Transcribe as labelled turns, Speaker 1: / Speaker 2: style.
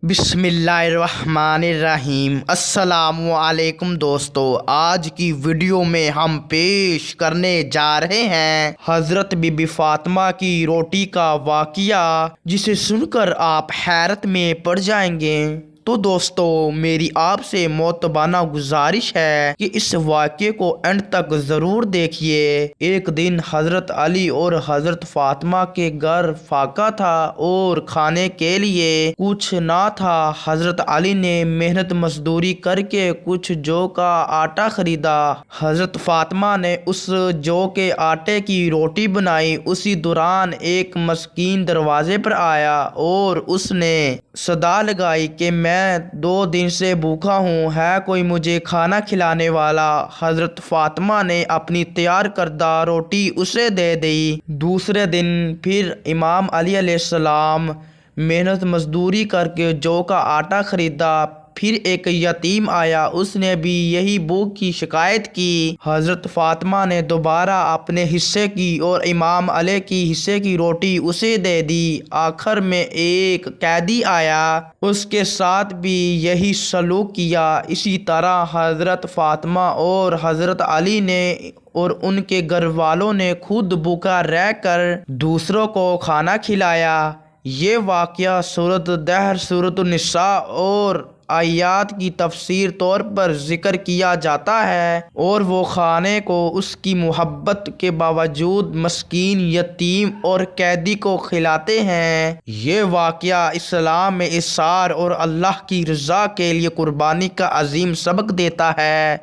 Speaker 1: بسم اللہ الرحمن الرحیم۔ السلام علیکم دوستو، آج کی ویڈیو میں ہم پیش کرنے جا رہے ہیں حضرت بی بی فاطمہ کی روٹی کا واقعہ، جسے سن کر آپ حیرت میں پڑ جائیں گے۔ تو دوستو، میری آپ سے معتبانہ گزارش ہے کہ اس واقعے کو اینڈ تک ضرور دیکھیے۔ ایک دن حضرت علی اور حضرت فاطمہ کے گھر فاقہ تھا اور کھانے کے لیے کچھ نہ تھا۔ حضرت علی نے محنت مزدوری کر کے کچھ جو کا آٹا خریدا۔ حضرت فاطمہ نے اس جو کے آٹے کی روٹی بنائی۔ اسی دوران ایک مسکین دروازے پر آیا اور اس نے صدا لگائی کہ میں 2 دن سے بھوکا ہوں، ہے کوئی مجھے کھانا کھلانے والا؟ حضرت فاطمہ نے اپنی تیار کردہ روٹی اسے دے دی۔ دوسرے دن پھر امام علی علیہ السلام محنت مزدوری کر کے جو کا آٹا خریدا۔ پھر ایک یتیم آیا، اس نے بھی یہی بھوک کی شکایت کی۔ حضرت فاطمہ نے دوبارہ اپنے حصے کی اور امام علی کی حصے کی روٹی اسے دے دی۔ آخر میں ایک قیدی آیا، اس کے ساتھ بھی یہی سلوک کیا۔ اسی طرح حضرت فاطمہ اور حضرت علی نے اور ان کے گھر والوں نے خود بھوکا رہ کر دوسروں کو کھانا کھلایا۔ یہ واقعہ سورۃ الدہر، سورۃ النساء اور آیات کی تفسیر طور پر ذکر کیا جاتا ہے، اور وہ کھانے کو اس کی محبت کے باوجود مسکین، یتیم اور قیدی کو کھلاتے ہیں۔ یہ واقعہ اسلام میں ایثار اور اللہ کی رضا کے لیے قربانی کا عظیم سبق دیتا ہے۔